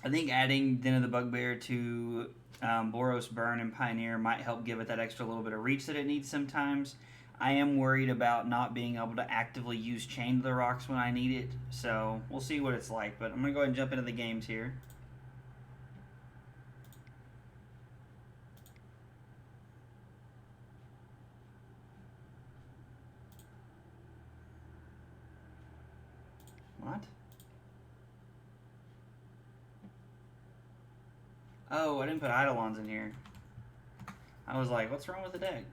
I think adding Den of the Bugbear to Boros Burn and Pioneer might help give it that extra little bit of reach that it needs sometimes. I am worried about not being able to actively use Chain to the Rocks when I need it, so we'll see what it's like. But I'm going to go ahead and jump into the games here. What? Oh, I didn't put Eidolons in here. I was like, what's wrong with the deck?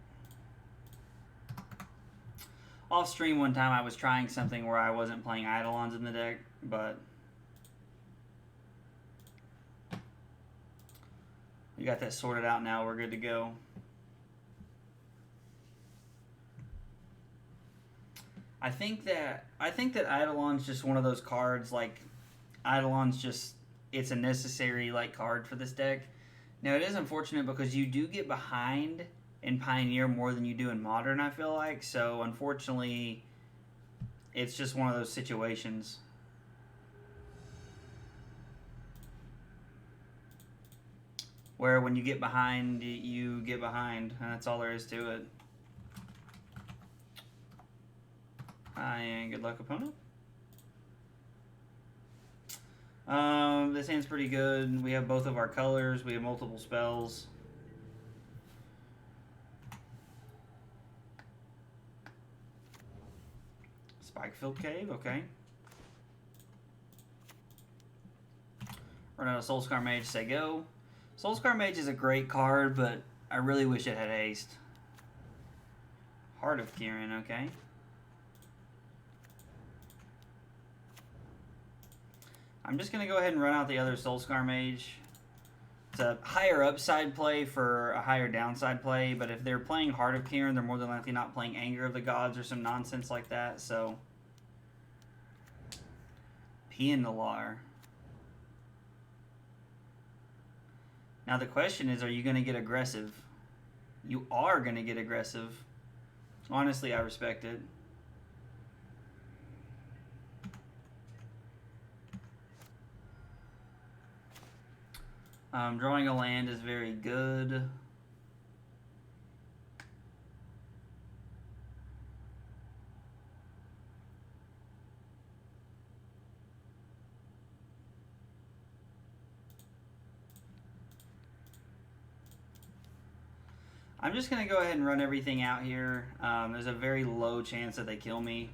Off stream one time I was trying something where I wasn't playing Eidolons in the deck, but we got that sorted out now. We're good to go. I think that Eidolon's just one of those cards, like Eidolon's just, it's a necessary like card for this deck. Now it is unfortunate because you do get behind in Pioneer more than you do in Modern, I feel like. So unfortunately, it's just one of those situations. Where when you get behind, you get behind, and that's all there is to it. And good luck, opponent. This hand's pretty good. We have both of our colors. We have multiple spells. Spike-filled Cave, okay. Run out of Soul-Scar Mage, say go. Soul-Scar Mage is a great card, but I really wish it had haste. Heart of Kieran, okay. I'm just going to go ahead and run out the other Soul-Scar Mage. It's a higher upside play for a higher downside play, but if they're playing Heart of Kieran, they're more than likely not playing Anger of the Gods or some nonsense like that, so... Pianalar. Now the question is, are you going to get aggressive? You are going to get aggressive. Honestly, I respect it. Drawing a land is very good. I'm just going to go ahead and run everything out here. There's a very low chance that they kill me.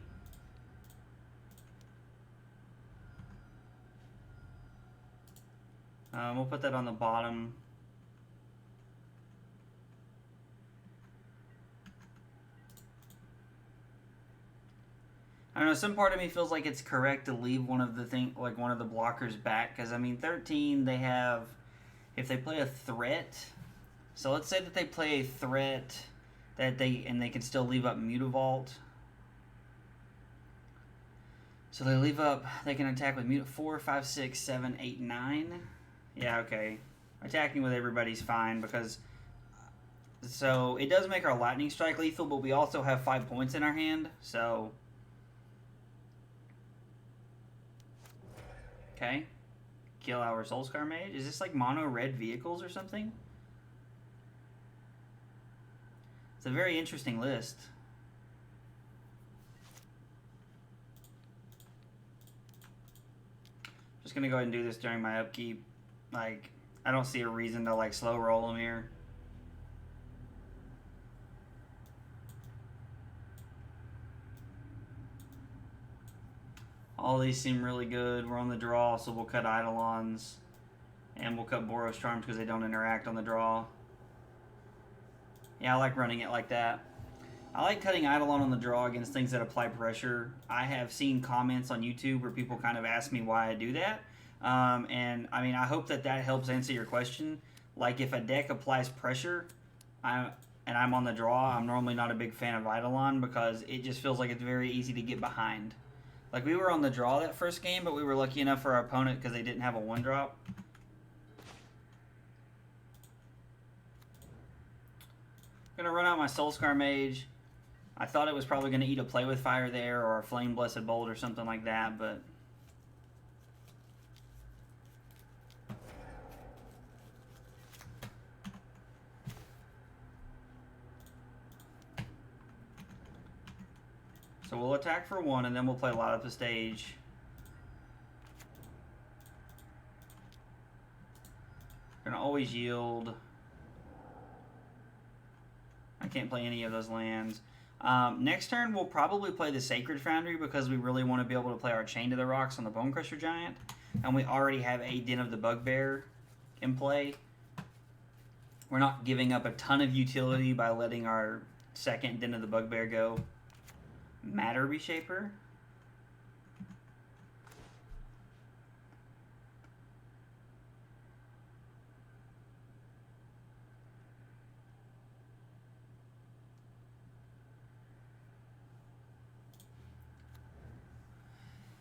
We'll put that on the bottom. I don't know, some part of me feels like it's correct to leave one of the one of the blockers back, because I mean 13 they have, if they play a threat, so let's say that they play a threat that they can still leave up Mutavault. So they leave up, they can attack with 4, 5, 6, 7, 8, 9. Yeah, okay. Attacking with everybody's fine because... So, it does make our Lightning Strike lethal, but we also have 5 points in our hand, so... Okay. Kill our Soul-Scar Mage. Is this like mono red vehicles or something? It's a very interesting list. Just gonna go ahead and do this during my upkeep. Like, I don't see a reason to like slow roll them here. All these seem really good. We're on the draw, so we'll cut Eidolons. And we'll cut Boros Charms because they don't interact on the draw. Yeah, I like running it like that. I like cutting Eidolon on the draw against things that apply pressure. I have seen comments on YouTube where people kind of ask me why I do that. And I mean, I hope that helps answer your question. Like, if a deck applies pressure, and I'm on the draw, I'm normally not a big fan of Eidolon because it just feels like it's very easy to get behind. Like, we were on the draw that first game, but we were lucky enough for our opponent because they didn't have a 1-drop. I'm going to run out my Soul-Scar Mage. I thought it was probably going to eat a Play with Fire there or a Flame Blessed Bolt or something like that, but... So we'll attack for 1, and then we'll play Light Up the Stage. Gonna always yield. I can't play any of those lands. Next turn, we'll probably play the Sacred Foundry because we really want to be able to play our Chain to the Rocks on the Bone Crusher Giant. And we already have a Den of the Bugbear in play. We're not giving up a ton of utility by letting our second Den of the Bugbear go. Matter Reshaper.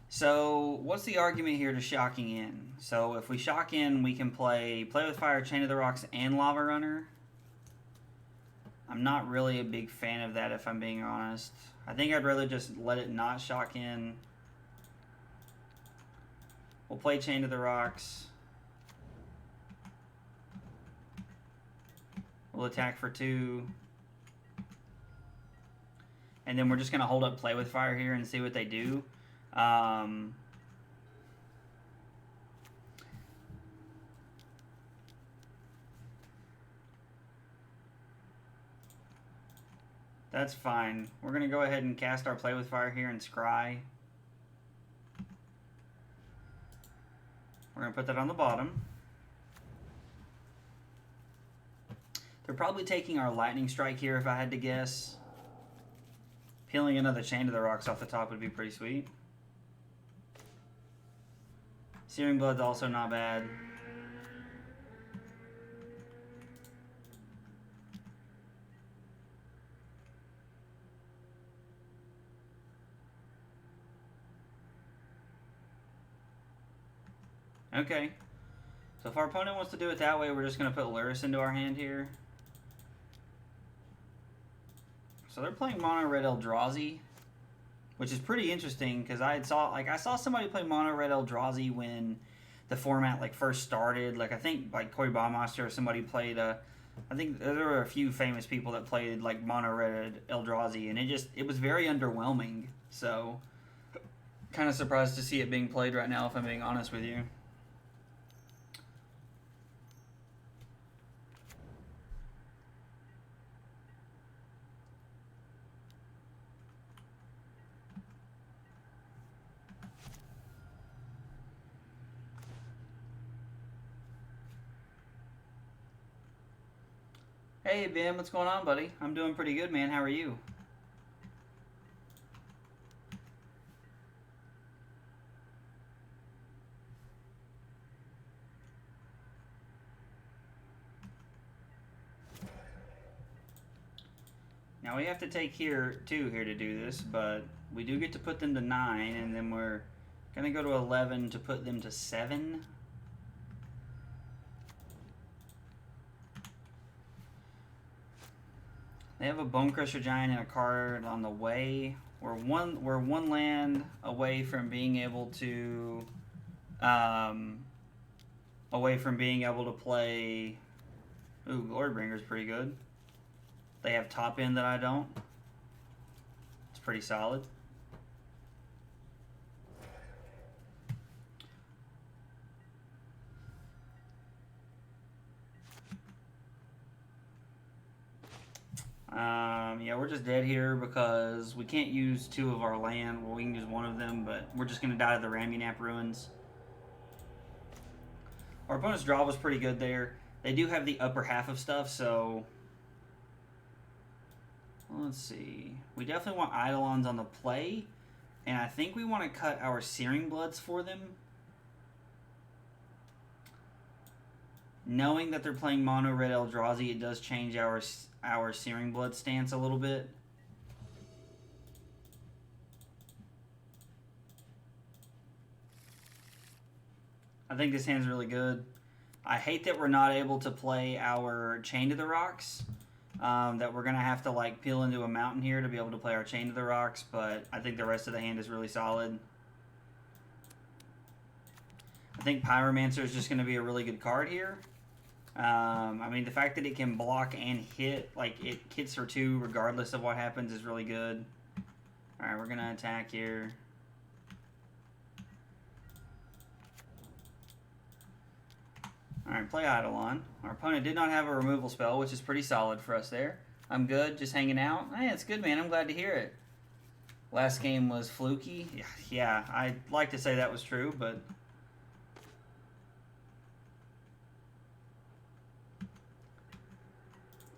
So, what's the argument here to shocking in? So, if we shock in, we can play with Fire, Chain of the Rocks, and Lavarunner. I'm not really a big fan of that, if I'm being honest. I think I'd rather just let it not shock in. We'll play Chain of the Rocks. We'll attack for 2. And then we're just going to hold up Play with Fire here and see what they do. That's fine. We're going to go ahead and cast our Play with Fire here and scry. We're going to put that on the bottom. They're probably taking our Lightning Strike here if I had to guess. Peeling another Chain to the Rocks off the top would be pretty sweet. Searing Blood's also not bad. Okay. So if our opponent wants to do it that way, we're just going to put Lurrus into our hand here. So they're playing mono Red Eldrazi, which is pretty interesting because I saw somebody play mono Red Eldrazi when the format first started. I think Corey Baumeister or somebody played I think there were a few famous people that played mono Red Eldrazi, and it was very underwhelming. So kind of surprised to see it being played right now, if I'm being honest with you. Hey Ben, what's going on, buddy? I'm doing pretty good, man. How are you? Now we have to take 2 here to do this, but we do get to put them to 9, and then we're gonna go to 11 to put them to 7. They have a Bone Crusher Giant and a card on the way. We're one land away from being able to play. Ooh, Glorbringer's pretty good. They have top end that I don't. It's pretty solid. Yeah, we're just dead here because we can't use 2 of our land. Well, we can use 1 of them, but we're just going to die to the Ramunap Ruins. Our opponent's draw was pretty good there. They do have the upper half of stuff, so... Let's see. We definitely want Eidolons on the play, and I think we want to cut our Searing Bloods for them. Knowing that they're playing mono Red Eldrazi, it does change our Searing Blood stance a little bit. I think this hand's really good. I hate that we're not able to play our Chain to the Rocks. That we're going to have to peel into a mountain here to be able to play our Chain to the Rocks, but I think the rest of the hand is really solid. I think Pyromancer is just going to be a really good card here. I mean, the fact that it can block and hit, it hits for 2 regardless of what happens is really good. Alright, we're gonna attack here. Alright, play Eidolon. Our opponent did not have a removal spell, which is pretty solid for us there. I'm good, just hanging out. Hey, it's good, man. I'm glad to hear it. Last game was fluky. Yeah, I'd like to say that was true, but...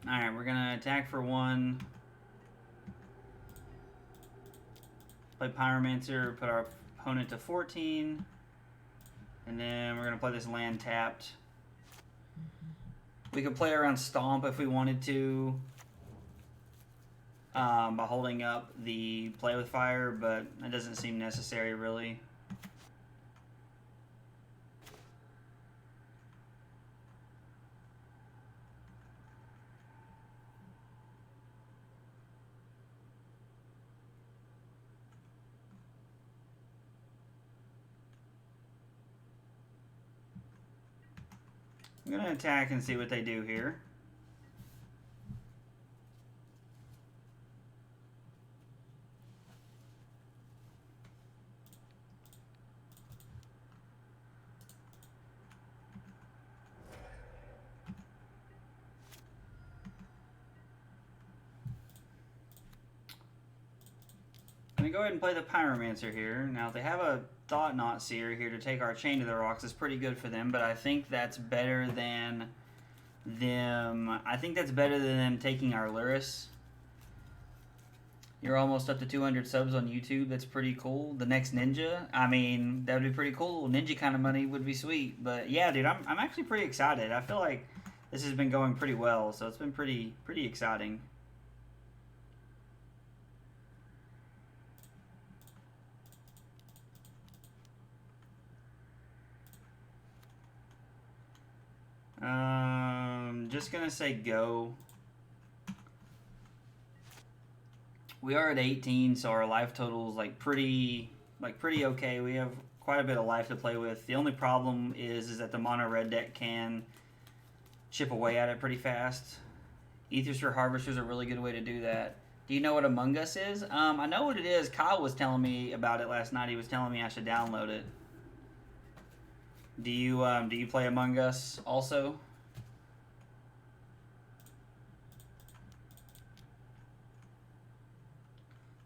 Alright, we're gonna attack for 1. Play Pyromancer, put our opponent to 14. And then we're going to play this land tapped. We could play around Stomp if we wanted to. By holding up the Play with Fire, but that doesn't seem necessary really. I'm going to attack and see what they do here. I'm going to go ahead and play the Pyromancer here. Now, if they have a Thought Knot Seer here to take our Chain to the Rocks, is pretty good for them, but I think that's better than them. I think that's better than them taking our Lurrus. You're almost up to 200 subs on YouTube. That's pretty cool. The next Ninja, I mean, that would be pretty cool. Ninja kind of money would be sweet. But yeah, dude, I'm actually pretty excited. I feel like this has been going pretty well, so it's been pretty exciting. Just gonna say go. We are at 18, so our life total is like pretty okay. We have quite a bit of life to play with. The only problem is that the mono red deck can chip away at it pretty fast. Aethersphere Harvester is a really good way to do that. Do you know what Among Us is? I know what it is. Kyle was telling me about it last night. He was telling me I should download it. Do you play Among Us also?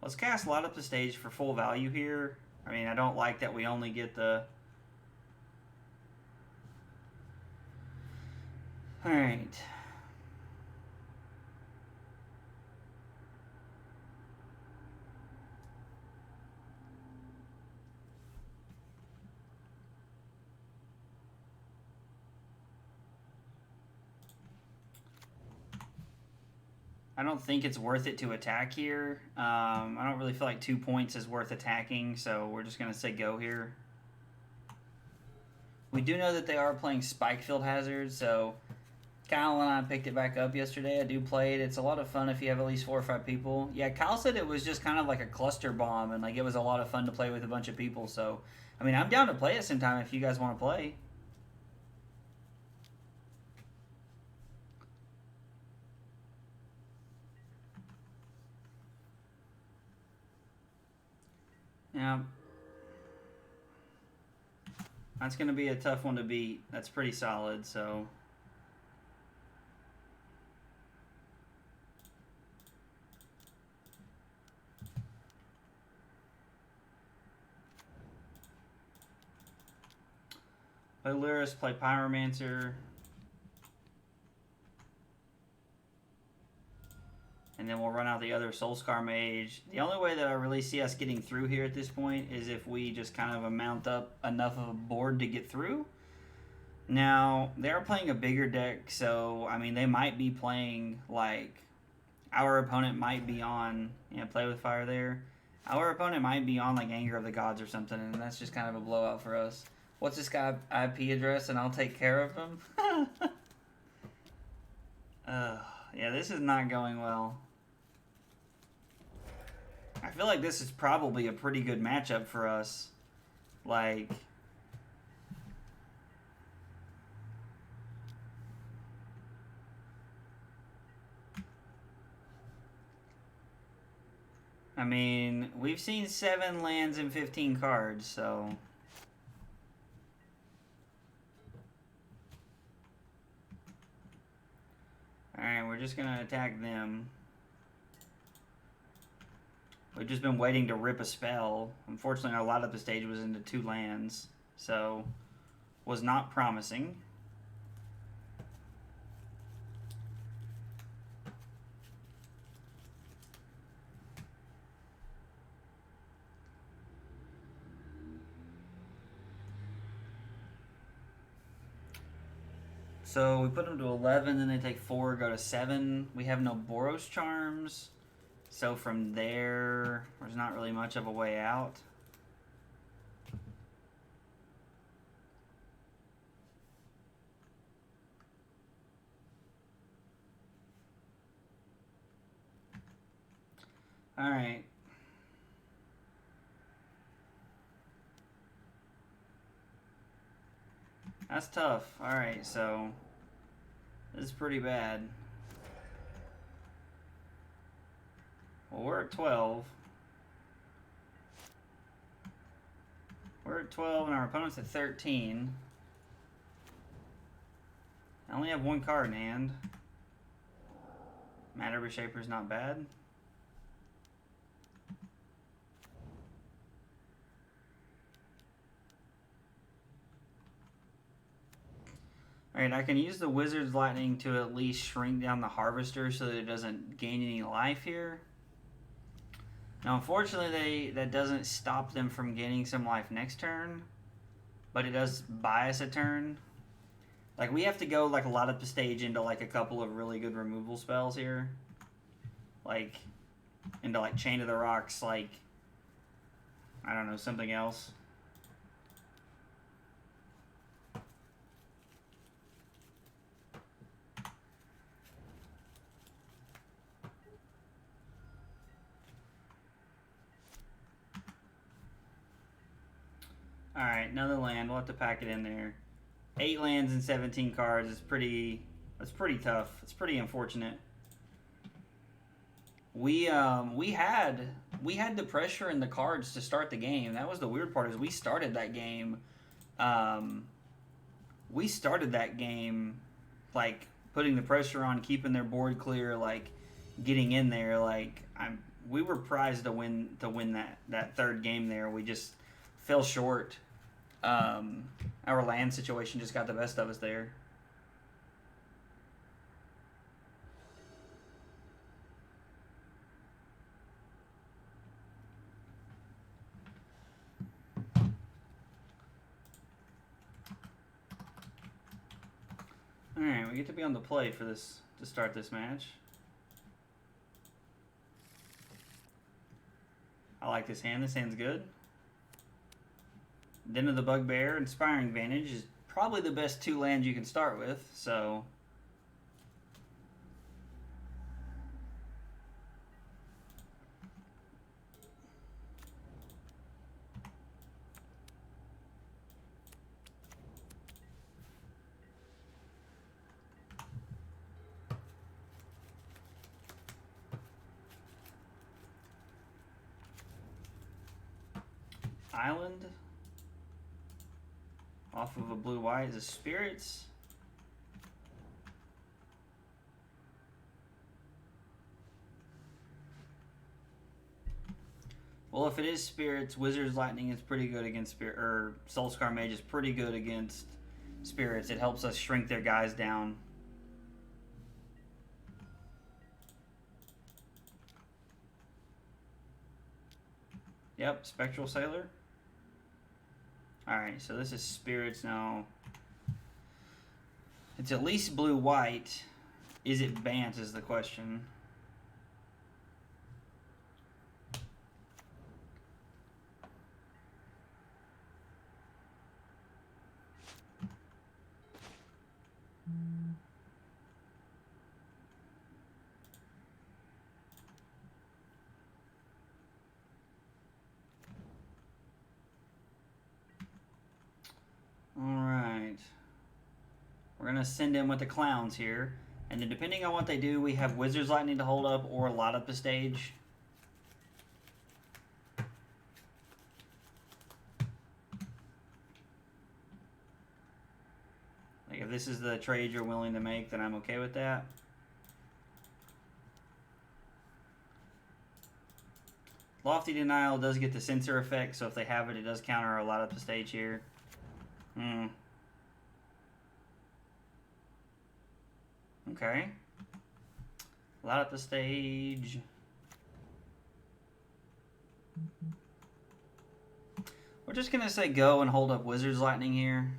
Let's cast Light Up the Stage for full value here. I mean, I don't like that we only get the... Alright. I don't think it's worth it to attack here. I don't really feel like 2 points is worth attacking, so we're just going to say go here. We do know that they are playing Spikefield Hazard, so Kyle and I picked it back up yesterday. I do play it. It's a lot of fun if you have at least 4 or 5 people. Yeah, Kyle said it was just kind of like a cluster bomb, and like it was a lot of fun to play with a bunch of people. So, I mean, I'm down to play it sometime if you guys want to play. Yeah. That's going to be a tough one to beat. That's pretty solid, so... Play Lurrus, play Pyromancer. And then we'll run out the other Soul-Scar Mage. The only way that I really see us getting through here at this point is if we just kind of mount up enough of a board to get through. Now, they are playing a bigger deck, so, I mean, they might be playing, like, our opponent might be on, Play with Fire there. Our opponent might be on, like, Anger of the Gods or something, and that's just kind of a blowout for us. What's this guy IP address, and I'll take care of him? Yeah, this is not going well. I feel like this is probably a pretty good matchup for us. Like... I mean, we've seen 7 lands and 15 cards, so... Alright, we're just gonna attack them. We've just been waiting to rip a spell. Unfortunately, a lot of the stage was into 2 lands, so... was not promising. So we put them to 11, then they take 4, go to 7. We have no Boros Charms. So from there's not really much of a way out. Alright. That's tough. Alright, so... this is pretty bad. Well, we're at 12. We're at 12 and our opponent's at 13. I only have 1 card in hand. Matter Reshaper's not bad. Alright, I can use the Wizard's Lightning to at least shrink down the Harvester so that it doesn't gain any life here. Now, unfortunately, that doesn't stop them from gaining some life next turn, but it does buy us a turn. Like, we have to go, like, a lot up the stage into, like, a couple of really good removal spells here. Like, into, like, Chain of the Rocks, like, I don't know, something else. Alright, another land. We'll have to pack it in there. 8 lands and 17 cards is pretty... that's pretty tough. It's pretty unfortunate. We had the pressure in the cards to start the game. That was the weird part, is we started that game. Like, putting the pressure on, keeping their board clear, like, getting in there. Like, we were prized to win that third game there. We just fell short. Our land situation just got the best of us there. Alright, we get to be on the play for this, to start this match. I like this hand. This hand's good. Den of the Bugbear, Inspiring Vantage is probably the best 2 lands you can start with, so... Island. Off of a blue-white is a Spirits. Well, if it is Spirits, Wizard's Lightning is pretty good against Spirit, or Soul-Scar Mage is pretty good against Spirits. It helps us shrink their guys down. Yep, Spectral Sailor. Alright, so this is Spirits now. It's at least blue-white. Is it Bant is the question. Alright. We're going to send in with the clowns here. And then depending on what they do, we have Wizard's Lightning to hold up or lot up the stage. Like, if this is the trade you're willing to make, then I'm okay with that. Lofty Denial does get the sensor effect, so if they have it, it does counter a lot up the stage here. Okay. A lot up the stage. We're just going to say go and hold up Wizard's Lightning here.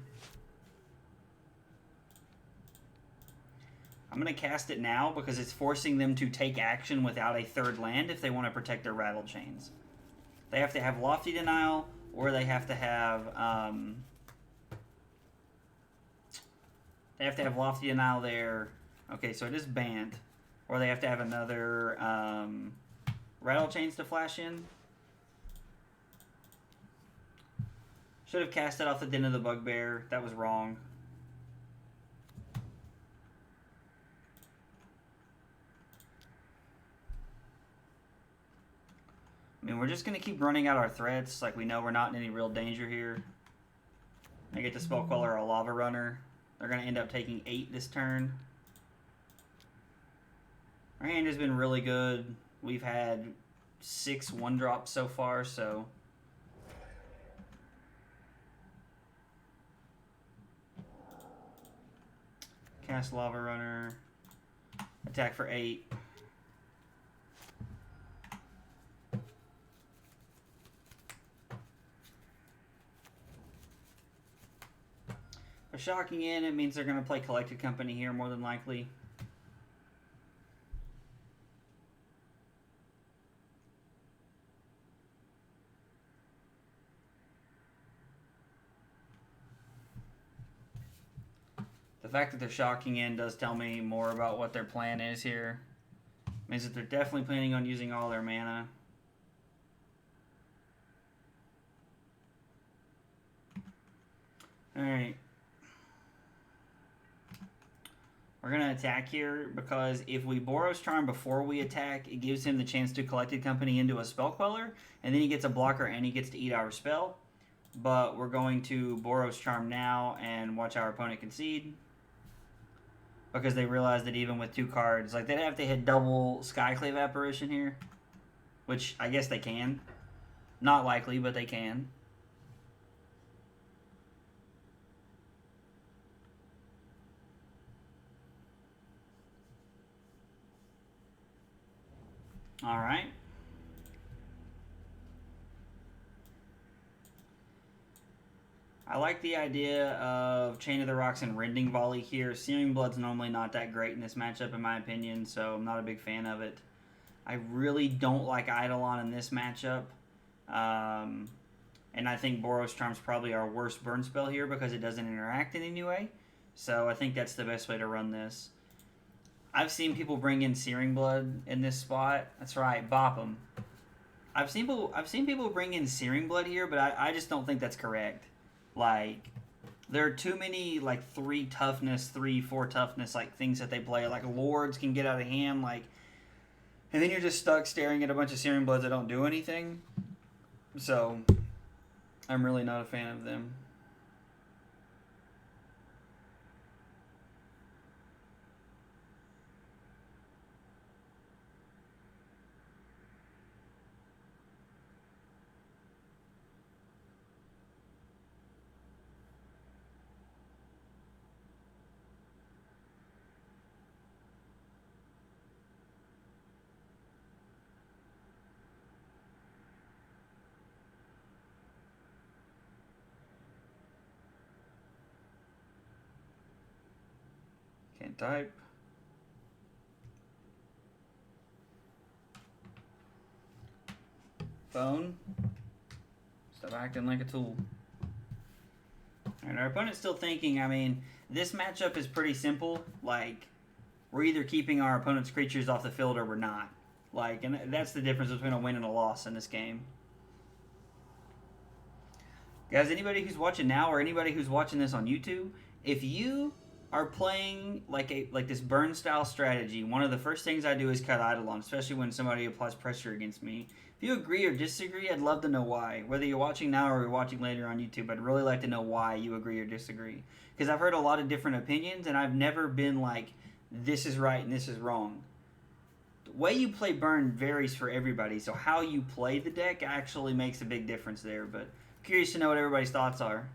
I'm going to cast it now because it's forcing them to take action without a third land if they want to protect their Rattle Chains. They have to have Lofty Denial, or they have to have Lofty Denial there. Okay, so it is Bant. Or they have to have another Rattle Chains to flash in. Should have cast it off the Den of the Bugbear. That was wrong. I mean, we're just going to keep running out our threats. Like, we know we're not in any real danger here. I get the Spell Queller or a Lavarunner. They're going to end up taking 8 this turn. Our hand has been really good. We've had 6 1-drops so far, so... Cast Lavarunner. Attack for 8. For shocking in, it means they're going to play Collected Company here more than likely. The fact that they're shocking in does tell me more about what their plan is here. It means that they're definitely planning on using all their mana. Alright. We're going to attack here because if we Boros Charm before we attack, it gives him the chance to Collected Company into a Spell Queller, and then he gets a blocker and he gets to eat our spell. But we're going to Boros Charm now and watch our opponent concede. Because they realize that even with 2 cards, like they'd have to hit double Skyclave Apparition here. Which I guess they can. Not likely, but they can. Alright. I like the idea of Chain of the Rocks and Rending Volley here. Searing Blood's normally not that great in this matchup, in my opinion, so I'm not a big fan of it. I really don't like Eidolon in this matchup. And I think Boros Charm's probably our worst burn spell here because it doesn't interact in any way. So I think that's the best way to run this. I've seen people bring in Searing Blood in this spot. That's right, bop them. I've seen people bring in Searing Blood here, but I just don't think that's correct. Like, there are too many, like, 3 toughness, 3-4 toughness, like, things that they play. Like, Lords can get out of hand, like, and then you're just stuck staring at a bunch of Searing Bloods that don't do anything. So, I'm really not a fan of them. Can't type. Phone. Stop acting like a tool. And our opponent's still thinking, I mean, this matchup is pretty simple. Like, we're either keeping our opponent's creatures off the field or we're not. Like, and that's the difference between a win and a loss in this game. Guys, anybody who's watching now or anybody who's watching this on YouTube, if you are playing like this burn style strategy, one of the first things I do is cut Eidolon, especially when somebody applies pressure against me, If you agree or disagree, I'd love to know why. Whether you're watching now or you're watching later on YouTube, I'd really like to know why you agree or disagree. Because I've heard a lot of different opinions, and I've never been like, this is right and this is wrong. The way you play Burn varies for everybody, so how you play the deck actually makes a big difference there. But I'm curious to know what everybody's thoughts are.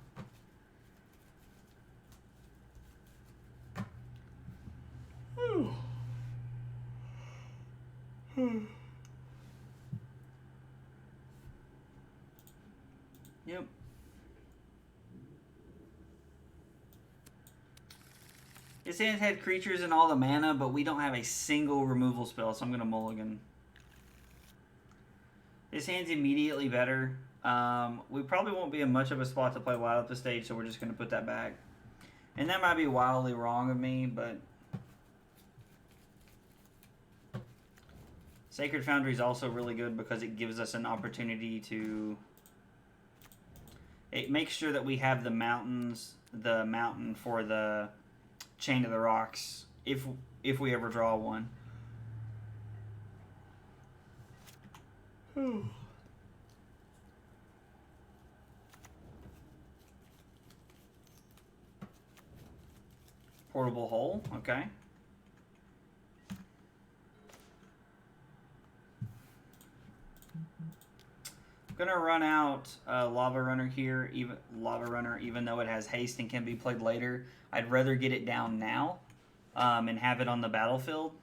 Yep. His hand had creatures and all the mana, but we don't have a single removal spell, so I'm going to mulligan. His hand's immediately better. We probably won't be in much of a spot to play wild at this stage, so we're just going to put that back. And that might be wildly wrong of me, but Sacred Foundry is also really good because it gives us an opportunity to... It makes sure that we have the mountain for the Chain of the Rocks if we ever draw one. Portable Hole, okay. I'm gonna run out Lavarunner here, even though it has haste and can be played later. I'd rather get it down now and have it on the battlefield.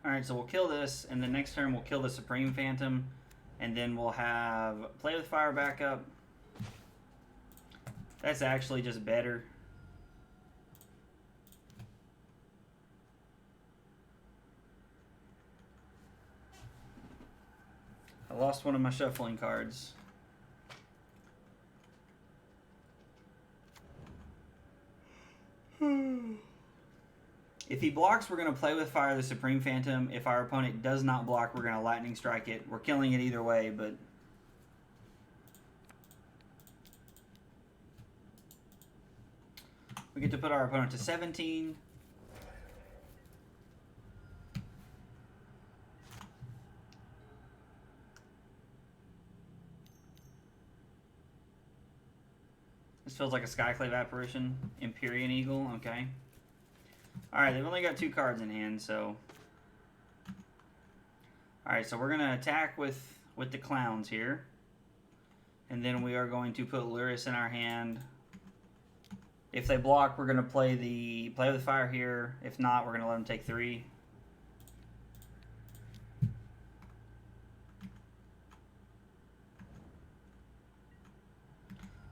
Alright, so we'll kill this, and the next turn we'll kill the Supreme Phantom, and then we'll have Play with Fire backup. That's actually just better. I lost one of my shuffling cards. If he blocks, we're going to Play with Fire the Supreme Phantom. If our opponent does not block, we're going to Lightning Strike it. We're killing it either way, but... we get to put our opponent to 17. This feels like a Skyclave Apparition. Empyrean Eagle, okay. Alright, they've only got 2 cards in hand, so... Alright, so we're going to attack with the clowns here. And then we are going to put Lurrus in our hand. If they block, we're going to play with Fire here. If not, we're going to let them take 3.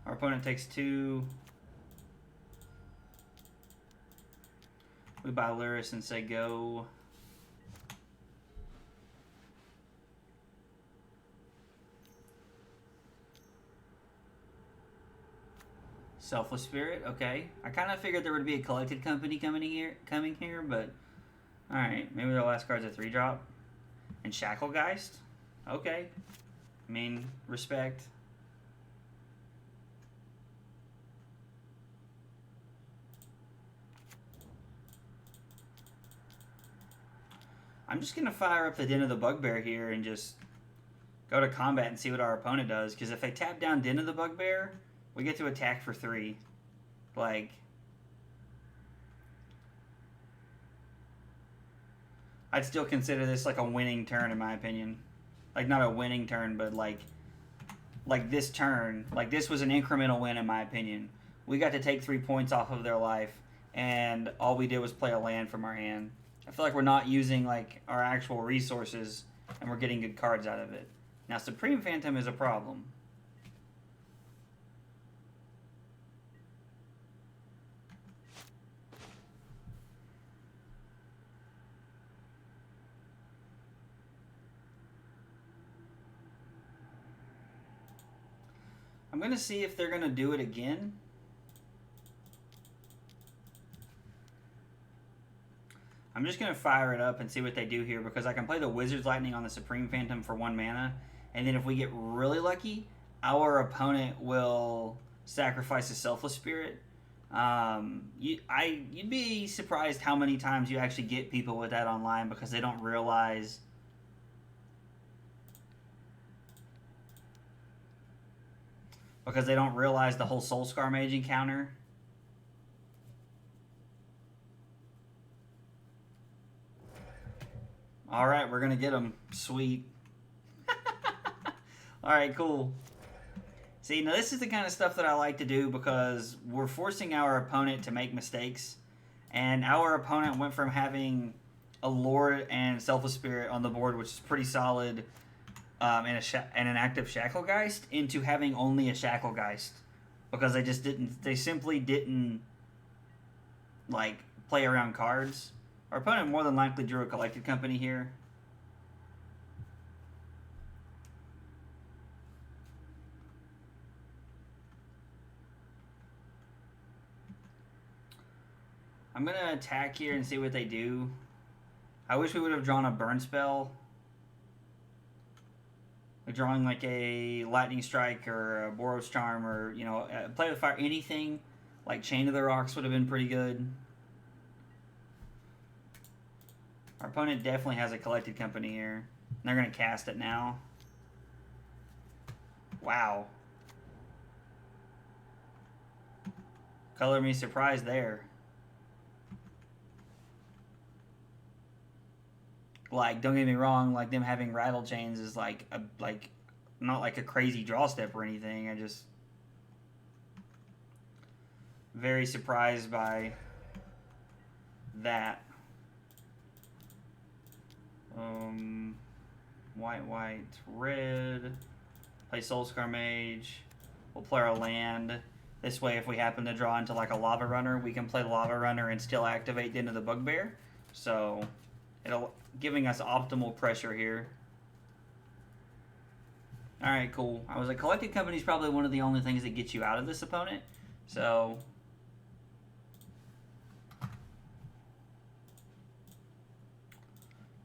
Our opponent takes 2. We buy Lurrus and say go. Selfless Spirit, okay. I kind of figured there would be a collected company coming here, but alright, maybe their last card's a 3-drop. And Shacklegeist? Okay. I mean, respect. I'm just going to fire up the Den of the Bugbear here and just go to combat and see what our opponent does. Because if they tap down Den of the Bugbear, we get to attack for 3. Like... I'd still consider this like a winning turn in my opinion. Like, not a winning turn, but like this turn. Like, this was an incremental win in my opinion. We got to take 3 points off of their life, and all we did was play a land from our hand. I feel like we're not using like our actual resources, and we're getting good cards out of it. Now, Supreme Phantom is a problem. I'm going to see if they're going to do it again. I'm I'm just going to fire it up and see what they do here because I can play the Wizard's Lightning on the Supreme Phantom for 1 mana, and then if we get really lucky, our opponent will sacrifice a Selfless Spirit. You'd be surprised how many times you actually get people with that online because they don't realize the whole Soul-Scar Mage encounter. All right, we're gonna get him. Sweet. All right, cool. See, now this is the kind of stuff that I like to do because we're forcing our opponent to make mistakes, and our opponent went from having a Lord and Selfless Spirit on the board, which is pretty solid, and an active Shacklegeist, into having only a Shacklegeist because they simply didn't like play around cards. Our opponent more than likely drew a Collected Company here. I'm going to attack here and see what they do. I wish we would have drawn a burn spell. Like drawing like a Lightning Strike or a Boros Charm or, you know, Play with Fire, anything like Chain of the Rocks would have been pretty good. Our opponent definitely has a Collected Company here. And they're going to cast it now. Wow. Color me surprised there. Like, don't get me wrong, like them having Rattle Chains is like not like a crazy draw step or anything. I just very surprised by that. White, red. Play Soul-Scar Mage. We'll play our land. This way, if we happen to draw into like a Lavarunner, we can play Lavarunner and still activate the end of the Bugbear. So, it'll giving us optimal pressure here. All right, cool. I was like, Collected Company is probably one of the only things that gets you out of this opponent. So.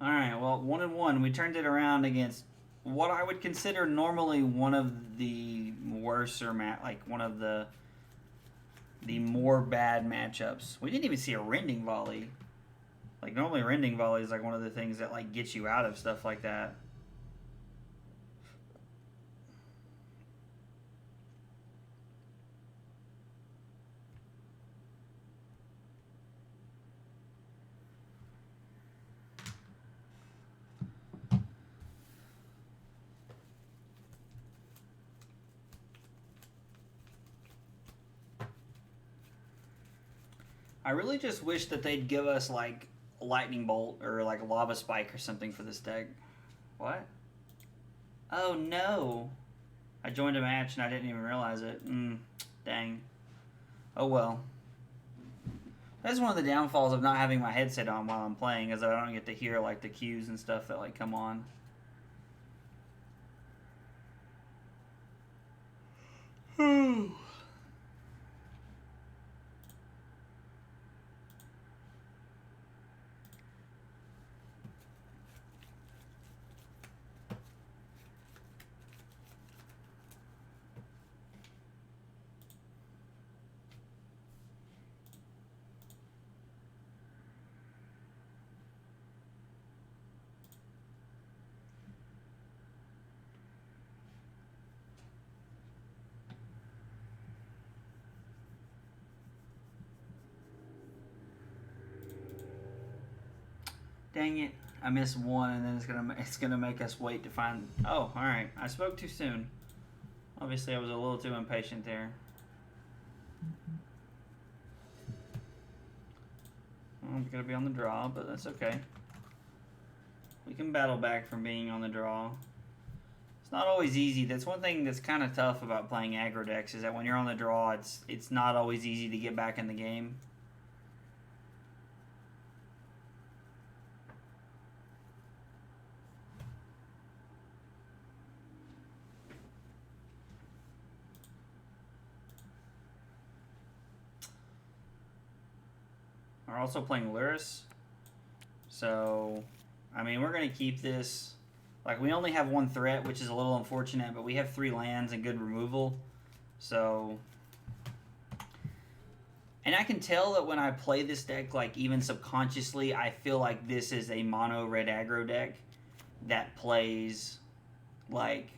Alright, well, 1-1. We turned it around against what I would consider normally one of the worse or like one of the more bad matchups. We didn't even see a Rending Volley. Like, normally Rending Volley is like one of the things that like gets you out of stuff like that. I really just wish that they'd give us, like, a Lightning Bolt or, like, a Lava Spike or something for this deck. What? Oh, no. I joined a match and I didn't even realize it. Dang. Oh, well. That's one of the downfalls of not having my headset on while I'm playing, is that I don't get to hear, like, the cues and stuff that, like, come on. Dang it. I missed one, and then it's gonna make us wait to find... Oh, alright. I spoke too soon. Obviously, I was a little too impatient there. Well, I'm gonna be on the draw, but that's okay. We can battle back from being on the draw. It's not always easy. That's one thing that's kind of tough about playing aggro decks, is that when you're on the draw, it's not always easy to get back in the game. We're also playing Lurrus. So, I mean, we're going to keep this. Like, we only have one threat, which is a little unfortunate, but we have 3 lands and good removal. So, and I can tell that when I play this deck, like, even subconsciously, I feel like this is a mono red aggro deck that plays like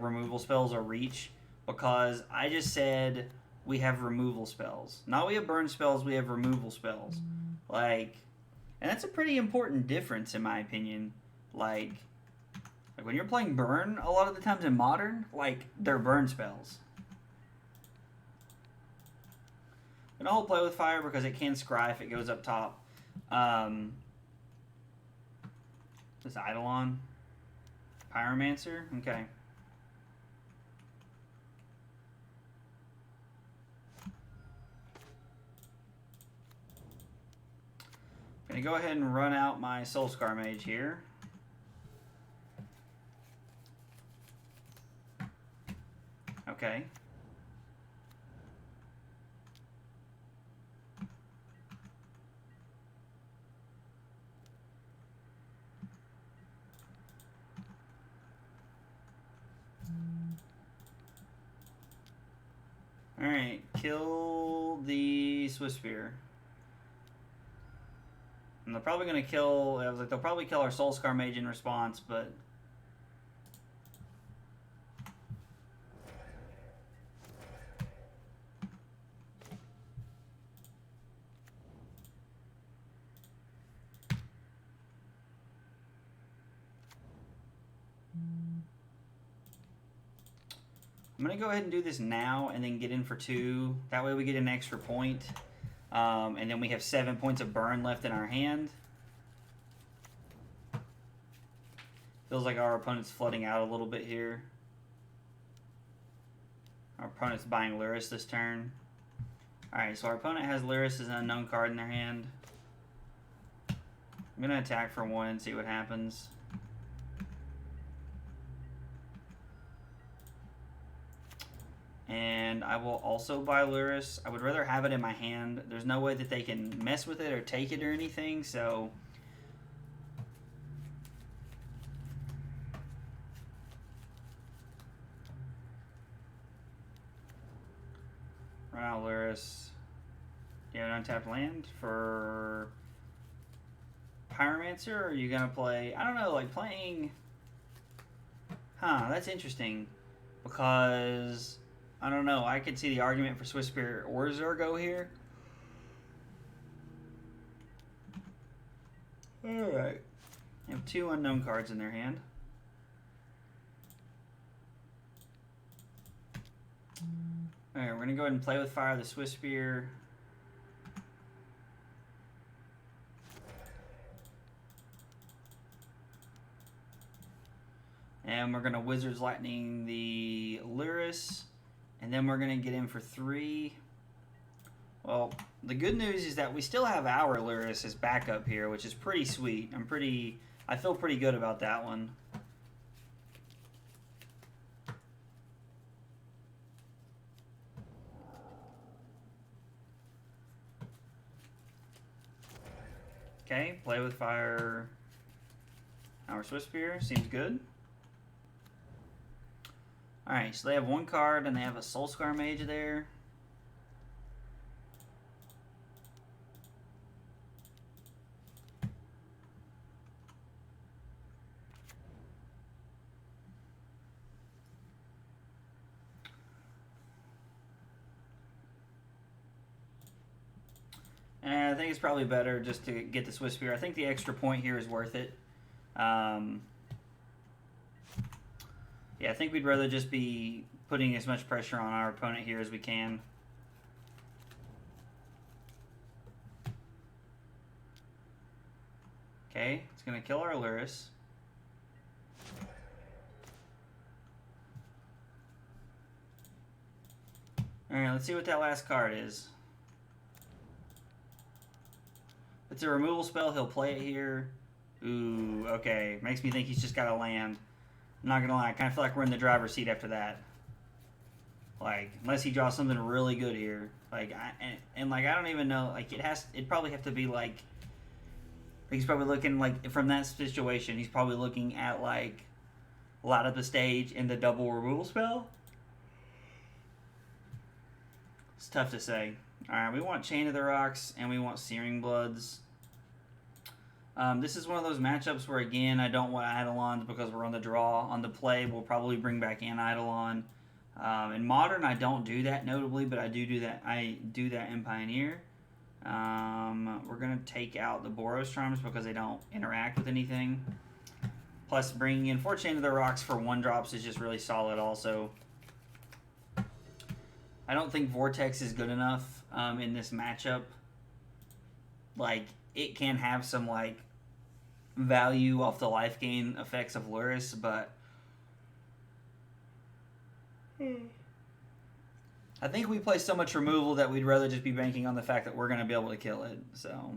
removal spells or reach, because I just said we have removal spells. Not we have burn spells, we have removal spells. Like, and that's a pretty important difference in my opinion. Like when you're playing burn, a lot of the times in modern, like, they're burn spells. And I'll play with fire because it can scry if it goes up top. This Eidolon Pyromancer? Okay. I'm going to go ahead and run out my Soul-Scar Mage here. Okay. Alright, kill the Swiftspear. And they're probably going to kill... I was like, they'll probably kill our Soul-Scar Mage in response, but... I'm going to go ahead and do this now and then get in for 2. That way we get an extra point. And then we have 7 points of burn left in our hand. Feels like our opponent's flooding out a little bit here. Our opponent's buying Lurrus this turn. Alright, so our opponent has Lurrus as an unknown card in their hand. I'm going to attack for 1 and see what happens. And I will also buy Lurrus. I would rather have it in my hand. There's no way that they can mess with it or take it or anything, so... Run out Lurrus. Do you have an untapped land for Pyromancer, or are you going to play... I don't know, like playing... Huh, that's interesting. Because... I don't know. I could see the argument for Swiftspear or Zurgo here. Alright. They have 2 unknown cards in their hand. Alright, we're going to go ahead and play with fire the Swiftspear. And we're going to Wizard's Lightning the Lurrus. And then we're going to get in for 3. Well, the good news is that we still have our Lurrus as backup here, which is pretty sweet. I feel pretty good about that one. Okay, play with fire. Our Swiftspear seems good. Alright, so they have 1 card and they have a Soul-Scar Mage there. And I think it's probably better just to get the Swiftspear. I think the extra point here is worth it. Yeah, I think we'd rather just be putting as much pressure on our opponent here as we can. Okay, it's going to kill our Lurrus. Alright, let's see what that last card is. If it's a removal spell, he'll play it here. Ooh, okay. Makes me think he's just got to land. I'm not going to lie, I kind of feel like we're in the driver's seat after that. Like, unless he draws something really good here. Like, like, I don't even know. Like, it'd probably have to be, like, he's probably looking, like, from that situation, he's probably looking at, like, light up the stage and the double removal spell. It's tough to say. Alright, we want Chain of the Rocks, and we want Searing Bloods. This is one of those matchups where, again, I don't want Eidolons because we're on the draw. On the play, we'll probably bring back an Eidolon. In Modern, I don't do that, notably, but I do that. I do that in Pioneer. We're going to take out the Boros Charms because they don't interact with anything. Plus, bringing in 4 Chain of the Rocks for 1-drops is just really solid also. I don't think Vortex is good enough in this matchup. Like, it can have some, like, value off the life gain effects of Lurrus, but I think we play so much removal that we'd rather just be banking on the fact that we're going to be able to kill it, so...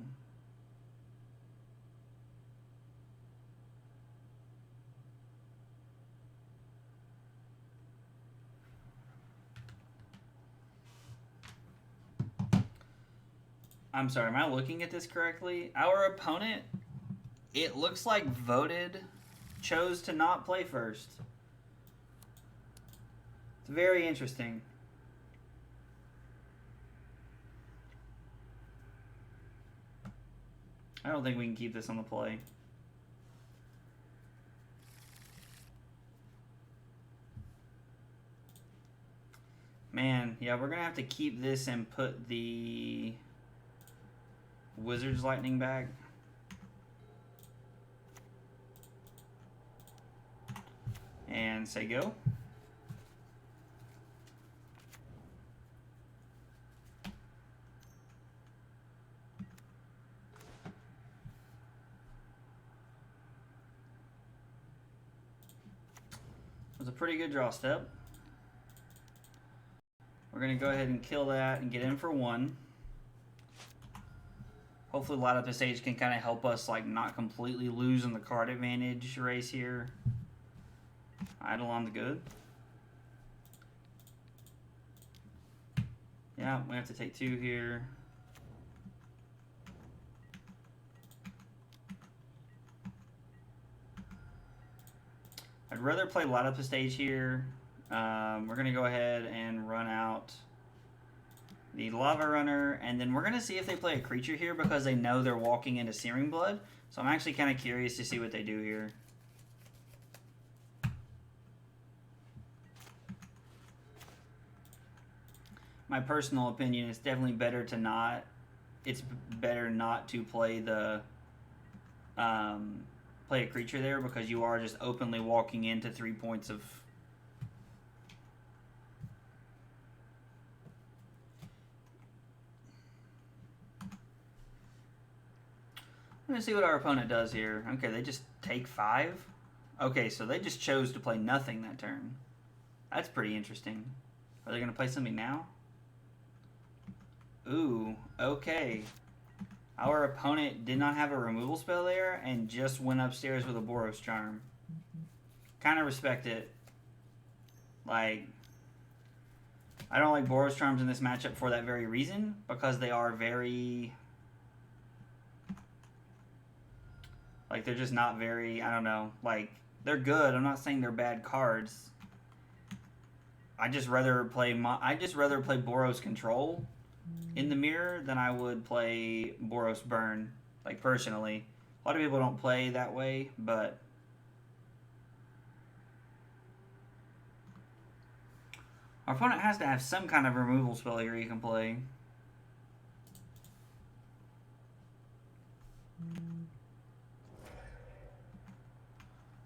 I'm sorry, am I looking at this correctly? Our opponent, it looks like chose to not play first. It's very interesting. I don't think we can keep this on the play. Man, yeah, we're going to have to keep this and put the Wizard's Lightning back. And say go. It was a pretty good draw step. We're going to go ahead and kill that and get in for 1. Hopefully light up the stage can kind of help us like not completely lose on the card advantage race here. Eidolon's good. Yeah, we have to take 2 here. I'd rather play light up the stage here. We're going to go ahead and run out the Lavarunner, and then we're going to see if they play a creature here because they know they're walking into Searing Blood. So I'm actually kind of curious to see what they do here. My personal opinion is definitely better to not. It's better not to play the play a creature there because you are just openly walking into 3 points of. I'm gonna see what our opponent does here. Okay, they just take 5. Okay, so they just chose to play nothing that turn. That's pretty interesting. Are they gonna play something now? Ooh, okay. Our opponent did not have a removal spell there and just went upstairs with a Boros Charm. Kind of respect it. Like, I don't like Boros Charms in this matchup for that very reason, because they are very... Like, they're just not very, I don't know, like, they're good. I'm not saying they're bad cards. I just rather play Boros Control in the mirror than I would play Boros Burn, like, personally. A lot of people don't play that way, but our opponent has to have some kind of removal spell here you can play.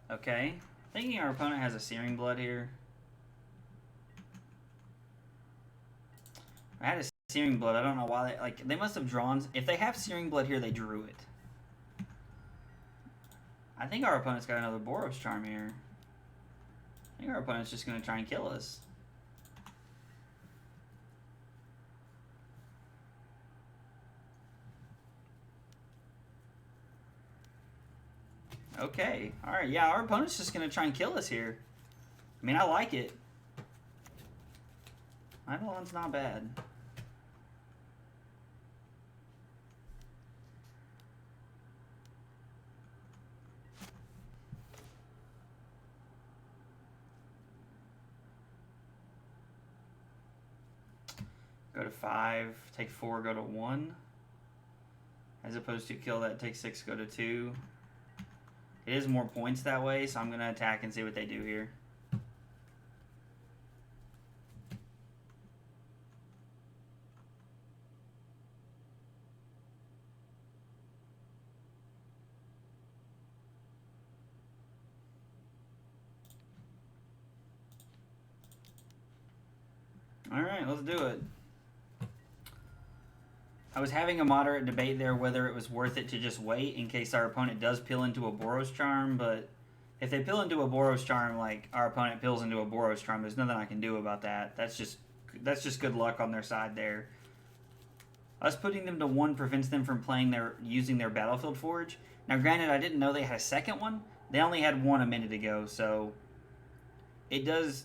Okay, thinking our opponent has a Searing Blood here. I had a Searing Blood. I don't know why they must have drawn. If they have Searing Blood here, they drew it. I think our opponent's got another Boros Charm here. I think our opponent's just going to try and kill us. Okay, alright, yeah, our opponent's just going to try and kill us here. I mean, I like it. Eidolon's not bad. Go to 5, take 4, go to 1. As opposed to kill that, take 6, go to 2. It is more points that way, so I'm going to attack and see what they do here. Alright, let's do it. I was having a moderate debate there whether it was worth it to just wait in case our opponent does peel into a Boros Charm, but if they peel into a Boros Charm like our opponent peels into a Boros Charm, there's nothing I can do about that. That's just good luck on their side there. Us putting them to 1 prevents them from using their Battlefield Forge. Now granted, I didn't know they had a second one. They only had 1 a minute ago, so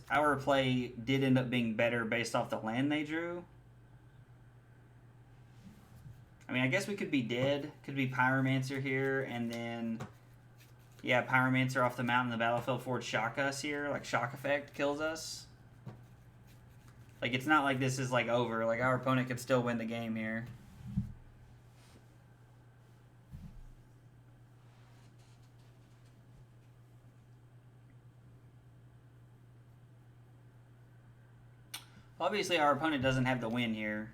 our play did end up being better based off the land they drew. I mean, I guess we could be dead. Could be Pyromancer here, and then, yeah, Pyromancer off the mountain, the Battlefield Forge shock us here. Like, shock effect kills us. Like, it's not like this is, like, over. Like, our opponent could still win the game here. Obviously, our opponent doesn't have the win here.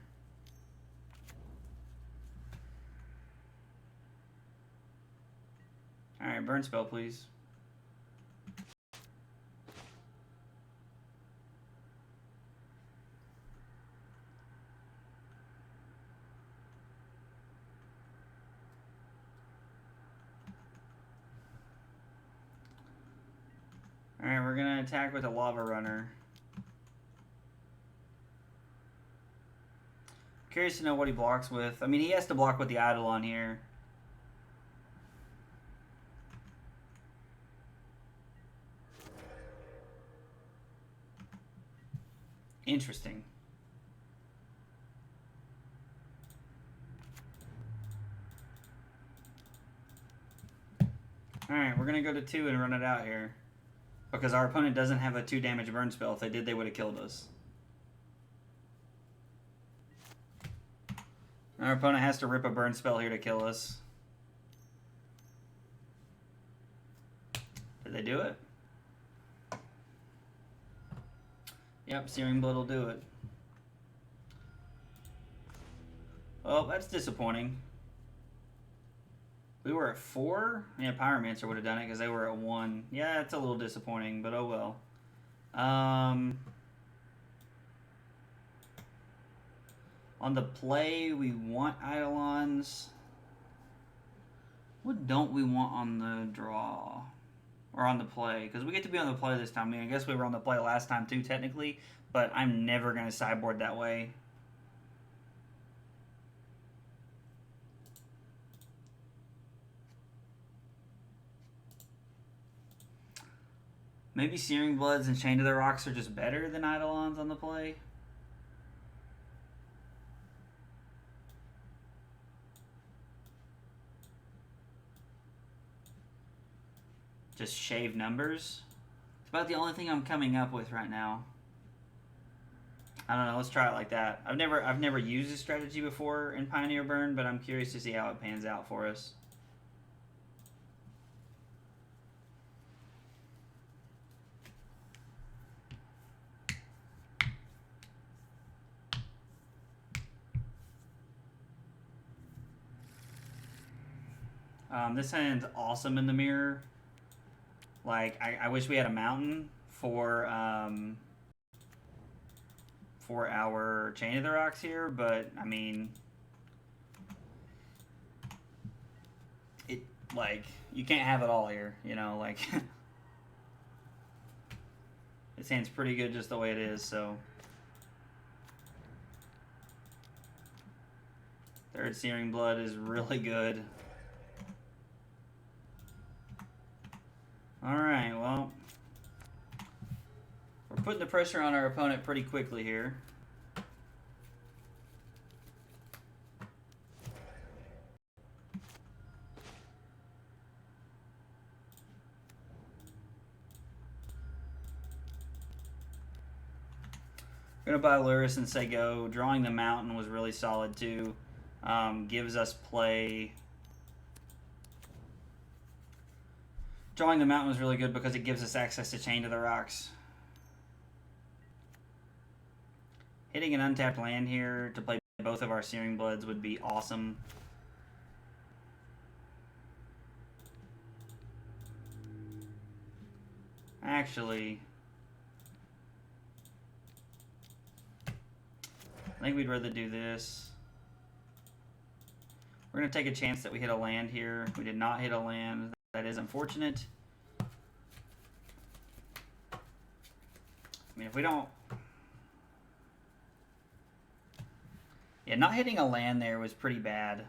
Alright, burn spell, please. Alright, we're going to attack with a Lavarunner. Curious to know what he blocks with. I mean, he has to block with the Eidolon here. Interesting. Alright, we're going to go to 2 and run it out here. Because our opponent doesn't have a 2 damage burn spell. If they did, they would have killed us. Our opponent has to rip a burn spell here to kill us. Did they do it? Yep, Searing Blood will do it. Well, that's disappointing. We were at 4? Yeah, Pyromancer would have done it because they were at 1. Yeah, it's a little disappointing, but oh well. On the play, we want Eidolons. What don't we want on the draw? Or on the play? Because we get to be on the play this time. I mean, I guess we were on the play last time too, technically. But I'm never going to sideboard that way. Maybe Searing Bloods and Chain to the Rocks are just better than Eidolons on the play. Just shave numbers. It's about the only thing I'm coming up with right now. I don't know. Let's try it like that. I've never used this strategy before in Pioneer Burn, but I'm curious to see how it pans out for us. This hand's awesome in the mirror. Like, I wish we had a mountain for our Chain of the Rocks here, but I mean, it, like, you can't have it all here, you know, like this hand's pretty good just the way it is, so. Third Searing Blood is really good. Alright, well, we're putting the pressure on our opponent pretty quickly here. Gonna buy Lurrus and say go. Drawing the Mountain was really solid too. Gives us play. Drawing the Mountain was really good because it gives us access to Chain to the Rocks. Hitting an untapped land here to play both of our Searing Bloods would be awesome. Actually, I think we'd rather do this. We're going to take a chance that we hit a land here. We did not hit a land. That is unfortunate. I mean, if we don't... Yeah, not hitting a land there was pretty bad.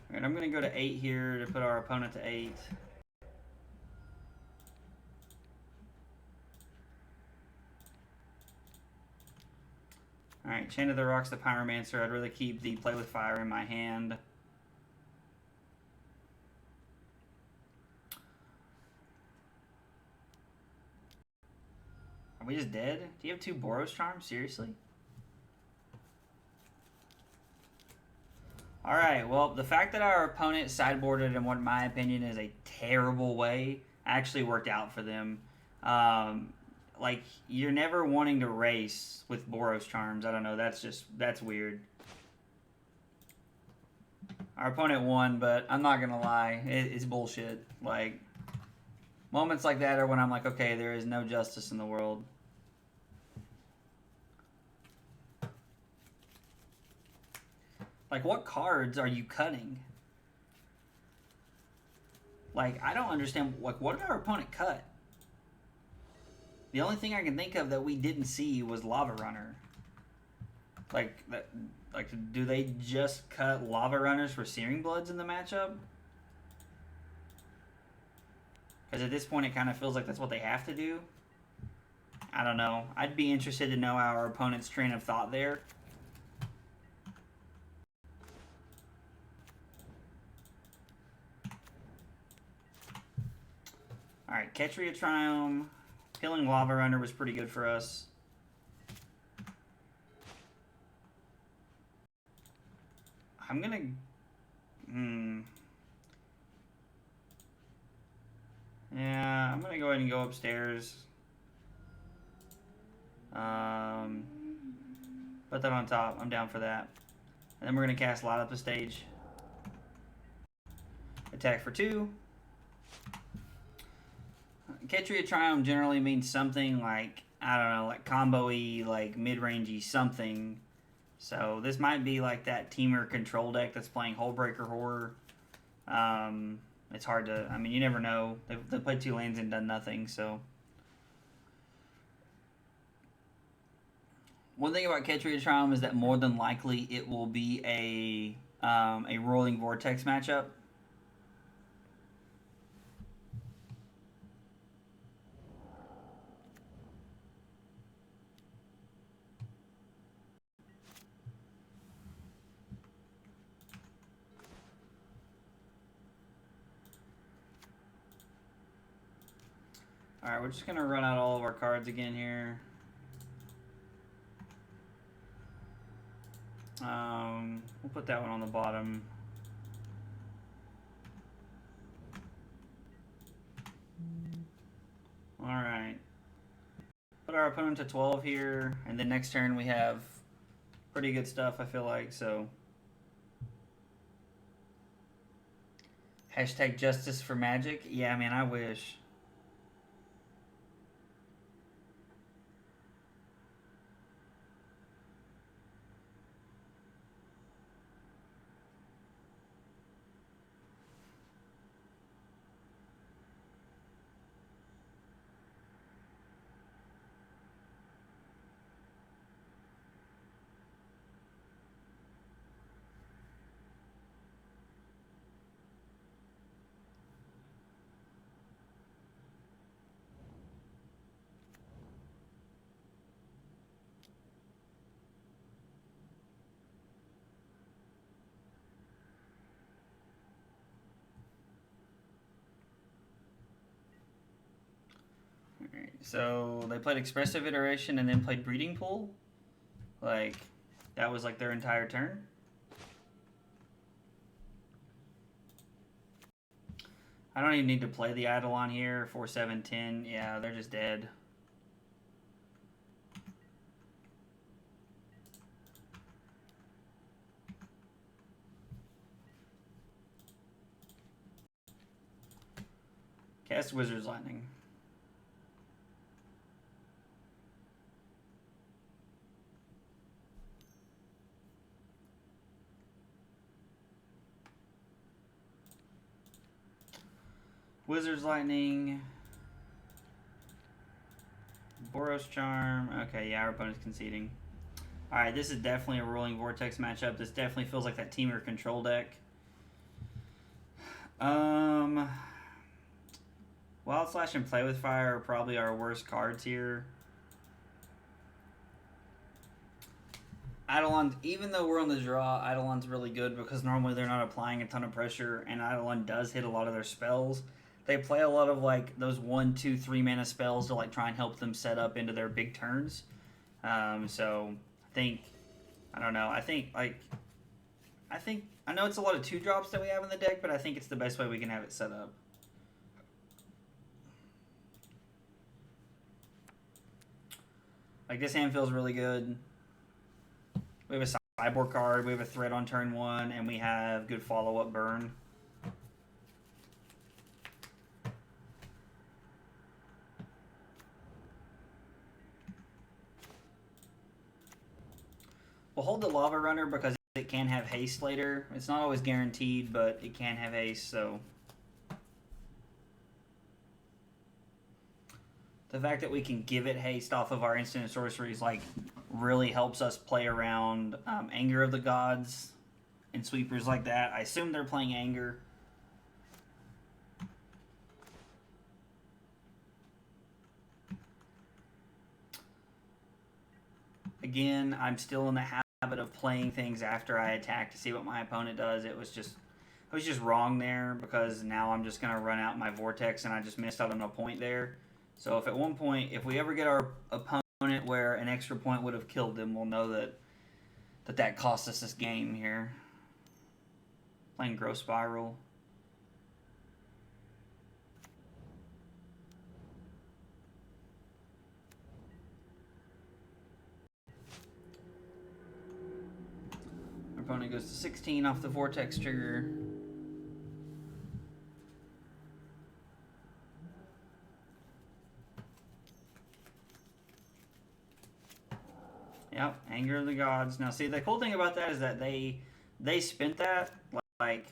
Alright, I'm going to go to 8 here to put our opponent to 8. Alright, Chain of the Rocks, the Pyromancer. I'd rather keep the Play with Fire in my hand. Are we just dead? Do you have 2 Boros Charms? Seriously? Alright, well, the fact that our opponent sideboarded in what, in my opinion, is a terrible way actually worked out for them. Like, you're never wanting to race with Boros Charms. I don't know, that's weird. Our opponent won, but I'm not gonna lie, it's bullshit. Like, moments like that are when I'm like, okay, there is no justice in the world. Like, what cards are you cutting? Like, I don't understand. Like, what did our opponent cut? The only thing I can think of that we didn't see was Lavarunner. Like, do they just cut Lavarunners for Searing Bloods in the matchup? Because at this point, it kind of feels like that's what they have to do. I don't know. I'd be interested to know our opponent's train of thought there. Alright, Ketria Triumph. Killing Lavarunner was pretty good for us. I'm gonna... Yeah, I'm gonna go ahead and go upstairs. Put that on top. I'm down for that. And then we're gonna cast Light Up the Stage. Attack for 2. Ketria Triumph generally means something like, I don't know, like combo-y, like mid-rangey something. So this might be like that Dimir Control deck that's playing Hullbreaker Horror. It's hard to, I mean, you never know. They've played 2 lands and done nothing, so. One thing about Ketria Triumph is that more than likely it will be a Roiling Vortex matchup. Alright, we're just going to run out all of our cards again here. We'll put that one on the bottom. Alright. Put our opponent to 12 here, and then next turn we have pretty good stuff, I feel like, so. Hashtag justice for Magic. Yeah, man, I wish. So they played Expressive Iteration and then played Breeding Pool. Like, that was like their entire turn. I don't even need to play the Eidolon here. 4, 7, 10. Yeah, they're just dead. Cast Wizard's Lightning. Wizard's Lightning. Boros Charm. Okay, yeah, our opponent's conceding. Alright, this is definitely a Roiling Vortex matchup. This definitely feels like that Dimir Control deck. Wild Slash and Play with Fire are probably our worst cards here. Eidolon, even though we're on the draw, Eidolon's really good because normally they're not applying a ton of pressure, and Eidolon does hit a lot of their spells. They play a lot of like those 1, 2, 3 mana spells to like try and help them set up into their big turns. So I think, I don't know. I know it's a lot of 2-drops that we have in the deck, but I think it's the best way we can have it set up. Like, this hand feels really good. We have a sideboard card, we have a threat on turn 1, and we have good follow-up burn. We'll hold the Lavarunner because it can have haste later. It's not always guaranteed, but it can have haste, so... The fact that we can give it haste off of our instant and sorceries like really helps us play around Anger of the Gods and sweepers like that. I assume they're playing Anger. Again, I'm still in the habit of playing things after I attack to see what my opponent does. I was just wrong there because now I'm just gonna run out my Vortex and I just missed out on a point there. So if at one point, if we ever get our opponent where an extra point would have killed them, we'll know that cost us this game here. Playing Growth Spiral. Our opponent goes to 16 off the Vortex trigger. Yep, Anger of the Gods. Now, see, the cool thing about that is that they spent that, like,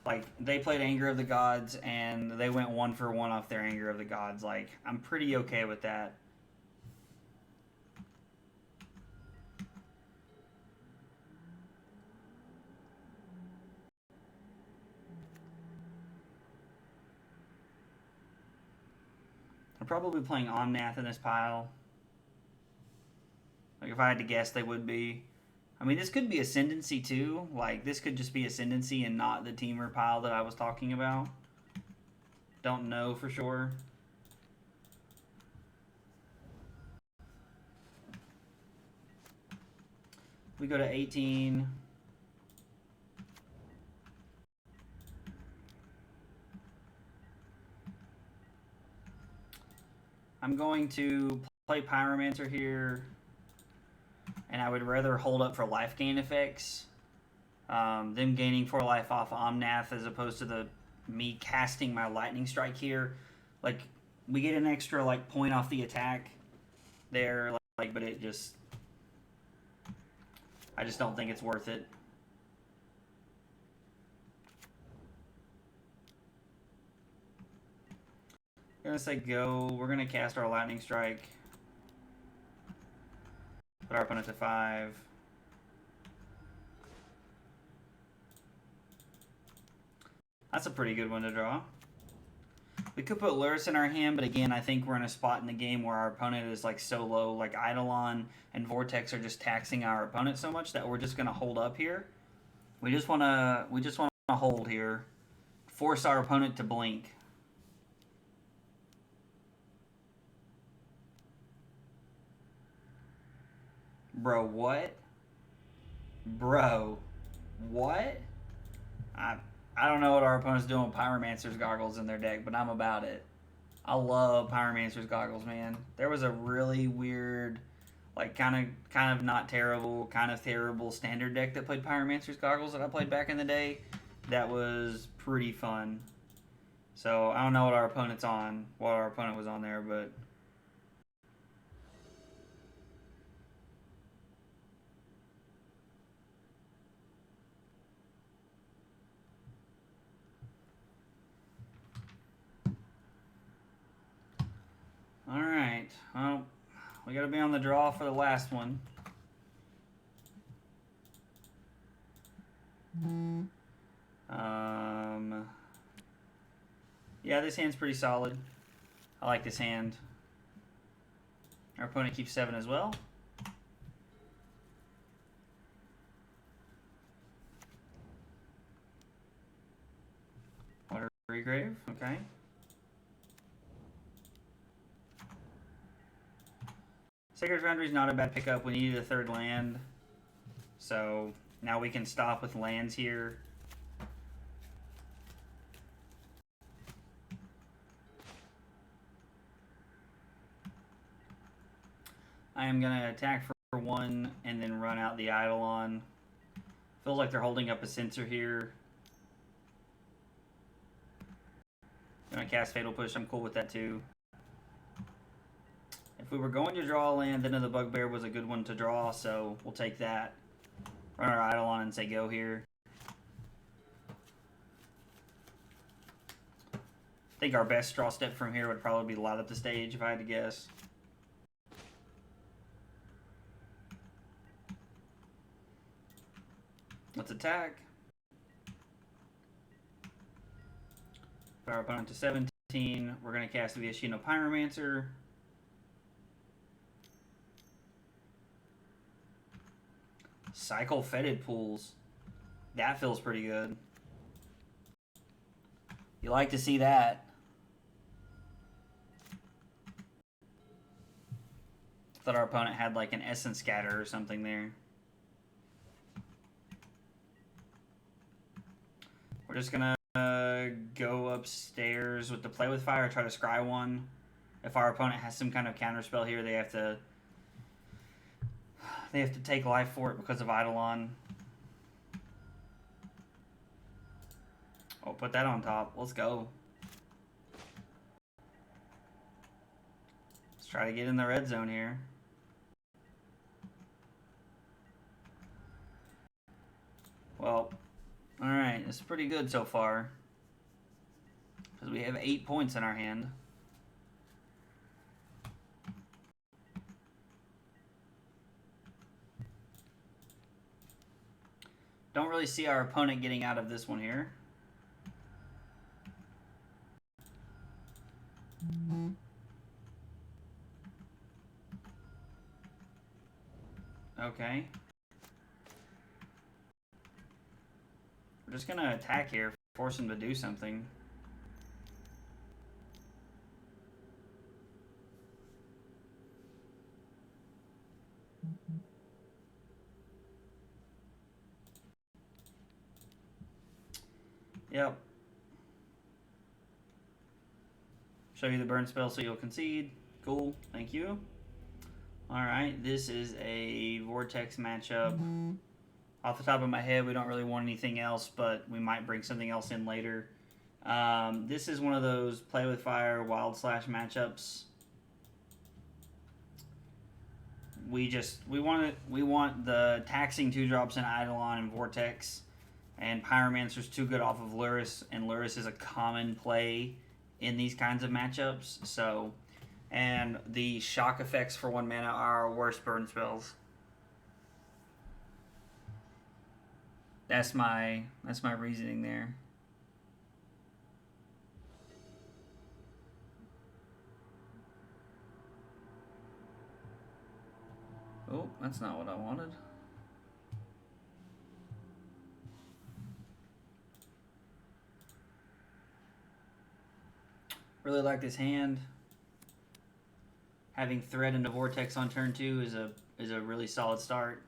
like, they played Anger of the Gods, and they went 1 for 1 off their Anger of the Gods. Like, I'm pretty okay with that. I'm probably playing Omnath in this pile. Like, if I had to guess, they would be. I mean, this could be Ascendancy, too. Like, this could just be Ascendancy and not the Temur pile that I was talking about. Don't know for sure. We go to 18. I'm going to play Pyromancer here, and I would rather hold up for life gain effects. Them gaining 4 life off Omnath as opposed to me casting my Lightning Strike here. Like, we get an extra like point off the attack there, like, but it just, I just don't think it's worth it. I'm gonna say go. We're gonna cast our Lightning Strike. Put our opponent to 5. That's a pretty good one to draw. We could put Lurrus in our hand, but again, I think we're in a spot in the game where our opponent is like so low, like Eidolon and Vortex are just taxing our opponent so much that we're just gonna hold up here We just wanna hold here. Force our opponent to blink. Bro, what? Bro, what? I I don't know what our opponent's doing with Pyromancer's goggles in their deck, but I'm about it. I love Pyromancer's goggles, man. There was a really weird, like kind of not terrible, kind of terrible standard deck that played Pyromancer's goggles that I played back in the day. That was pretty fun. So I don't know what our opponent's on, what our opponent was on there, but all right. Well, we got to be on the draw for the last one. Yeah, this hand's pretty solid. I like this hand. Our opponent keeps 7 as well. Water Regrave, okay. Sacred Foundry is not a bad pickup. We needed a 3rd land. So now we can stop with lands here. I am going to attack for 1 and then run out the Eidolon. Feels like they're holding up a Censor here. Going to cast Fatal Push. I'm cool with that too. If we were going to draw a land, then the Bugbear was a good one to draw, so we'll take that. Run our Eidolon and say go here. I think our best draw step from here would probably be light up the stage if I had to guess. Let's attack. Put our opponent to 17. We're going to cast the Viashino Pyromancer. Cycle Fetid Pools. That feels pretty good. You like to see that. Thought our opponent had like an Essence Scatter or something there. We're just gonna go upstairs with the Play with Fire, try to scry 1. If our opponent has some kind of counterspell here, they have to take life for it because of Eidolon. Oh, put that on top. Let's go. Let's try to get in the red zone here. Well, alright. This is pretty good so far. Because we have 8 points in our hand. Don't really see our opponent getting out of this one here. Okay. We're just gonna attack here, force him to do something. Yep. Show you the burn spell so you'll concede. Cool, thank you. Alright, this is a Vortex matchup. Off the top of my head, we don't really want anything else, but we might bring something else in later. This is one of those Play with Fire, Wild Slash matchups. We want the taxing 2-drops in Eidolon and Vortex. And Pyromancer's too good off of Lurrus, and Lurrus is a common play in these kinds of matchups. So, and the shock effects for 1 mana are our worst burn spells. That's my reasoning there. Oh, that's not what I wanted. Really like this hand. Having Thread into Vortex on turn 2 is a really solid start.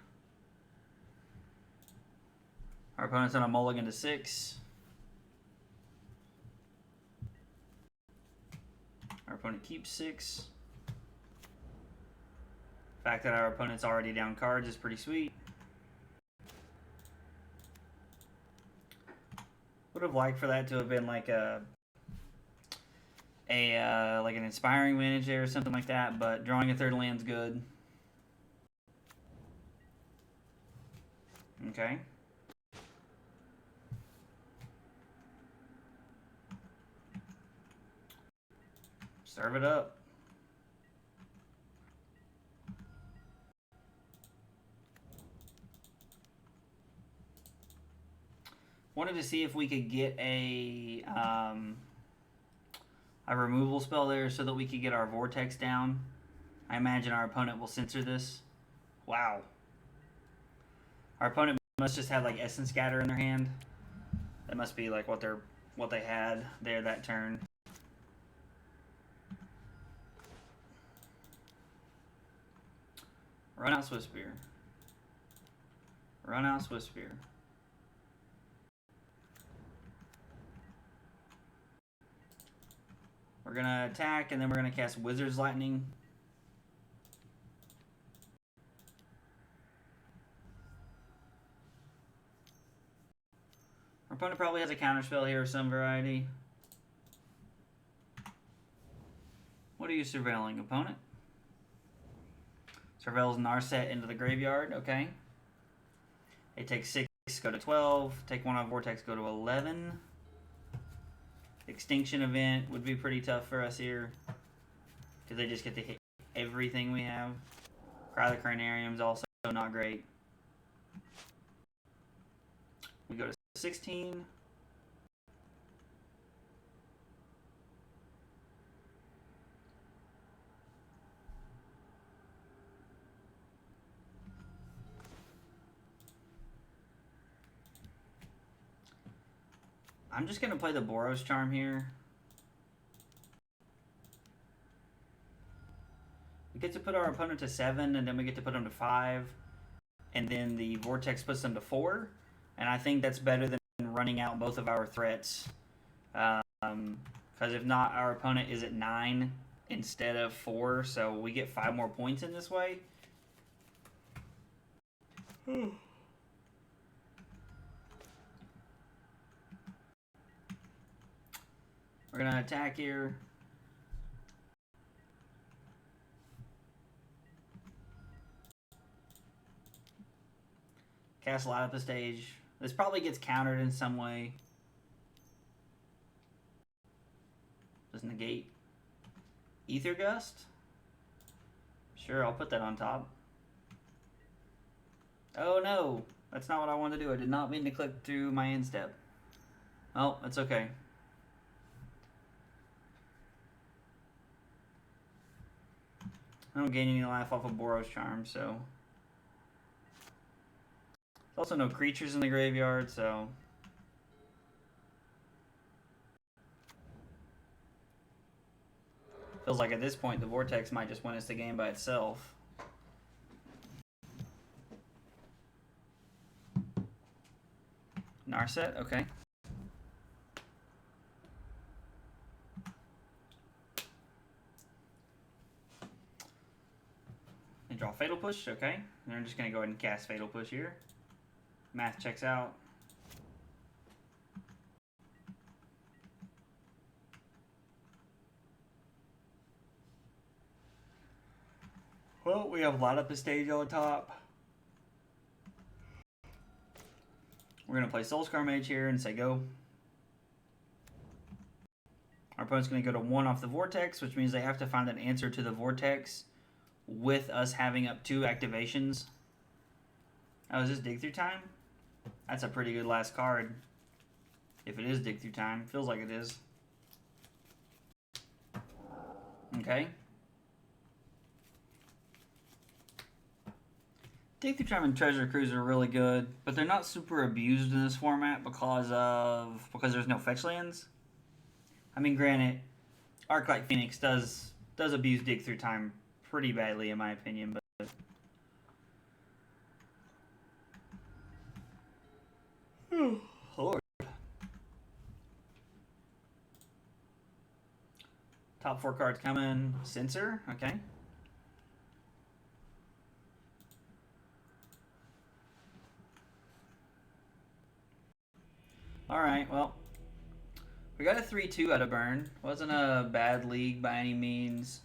Our opponent's on a mulligan to 6. Our opponent keeps 6. The fact that our opponent's already down cards is pretty sweet. Would have liked for that to have been like like an Inspiring Vantage or something like that, but drawing a third land's good. Okay. Serve it up. Wanted to see if we could get a removal spell there so that we could get our Vortex down. I imagine our opponent will censor this. Wow. Our opponent must just have like Essence Scatter in their hand. That must be like what they had there that turn. Run out Swiftspear. Run out Swiftspear. We're going to attack, and then we're going to cast Wizard's Lightning. Our opponent probably has a counterspell here of some variety. What are you surveilling, opponent? Surveils Narset into the graveyard, okay. They take 6, go to 12. Take 1 on Vortex, go to 11. Extinction Event would be pretty tough for us here, because they just get to hit everything we have. Cry the Cranarium's also not great. We go to 16. I'm just going to play the Boros Charm here. We get to put our opponent to 7, and then we get to put them to 5. And then the Vortex puts them to 4. And I think that's better than running out both of our threats. Because if not, our opponent is at 9 instead of 4. So we get 5 more points in this way. We're going to attack here. Cast Light Up the Stage. This probably gets countered in some way. Does negate Ether Gust? Sure, I'll put that on top. Oh no, that's not what I wanted to do. I did not mean to click through my end step. Oh, that's okay. I don't gain any life off of Boros Charm, so. There's also no creatures in the graveyard, so. Feels like at this point the Vortex might just win us the game by itself. Narset, okay. And draw Fatal Push, okay. And I'm just going to go ahead and cast Fatal Push here. Math checks out. Well, we have Light Up the Stage on top. We're going to play Soul-Scar Mage here and say go. Our opponent's going to go to 1 off the Vortex, which means they have to find an answer to the Vortex with us having up 2 activations. Oh, is this Dig Through Time? That's a pretty good last card. If it is Dig Through Time. Feels like it is. Okay. Dig Through Time and Treasure Cruise are really good, but they're not super abused in this format because there's no fetch lands. I mean, granted, Arclight Phoenix does abuse Dig Through Time pretty badly, in my opinion. But Lord. Top 4 cards coming. Censor, okay. Alright, well. We got a 3-2 out of Burn. Wasn't a bad league by any means.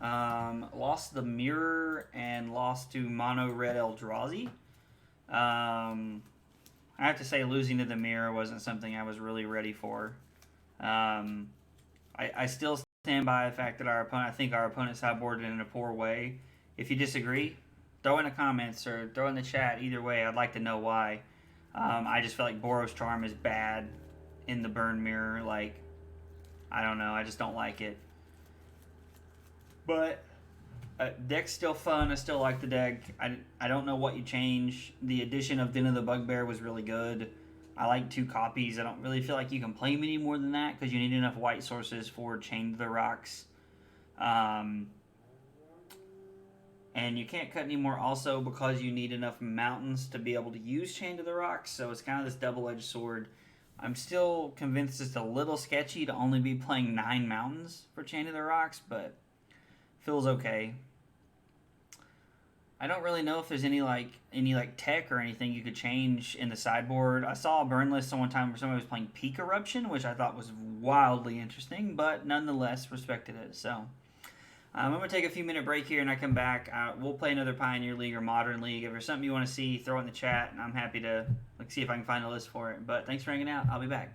Lost the Mirror and lost to Mono Red Eldrazi. I have to say losing to the Mirror wasn't something I was really ready for. I still stand by the fact that I think our opponent sideboarded in a poor way. If you disagree, throw in the comments or throw in the chat. Either way, I'd like to know why. I just feel like Boros Charm is bad in the Burn Mirror. Like, I don't know. I just don't like it. But deck's still fun. I still like the deck. I don't know what you change. The addition of Den of the Bugbear was really good. I like 2 copies. I don't really feel like you can play many more than that because you need enough white sources for Chain to the Rocks. And you can't cut anymore also because you need enough mountains to be able to use Chain to the Rocks. So it's kind of this double-edged sword. I'm still convinced it's a little sketchy to only be playing 9 mountains for Chain to the Rocks, but feels okay. I don't really know if there's any tech or anything you could change in the sideboard. I saw a burn list one time where somebody was playing Peak Eruption, which I thought was wildly interesting, but nonetheless respected it. So I'm going to take a few minute break here and I come back. We'll play another Pioneer League or Modern League. If there's something you want to see, throw it in the chat and I'm happy to see if I can find a list for it. But thanks for hanging out. I'll be back.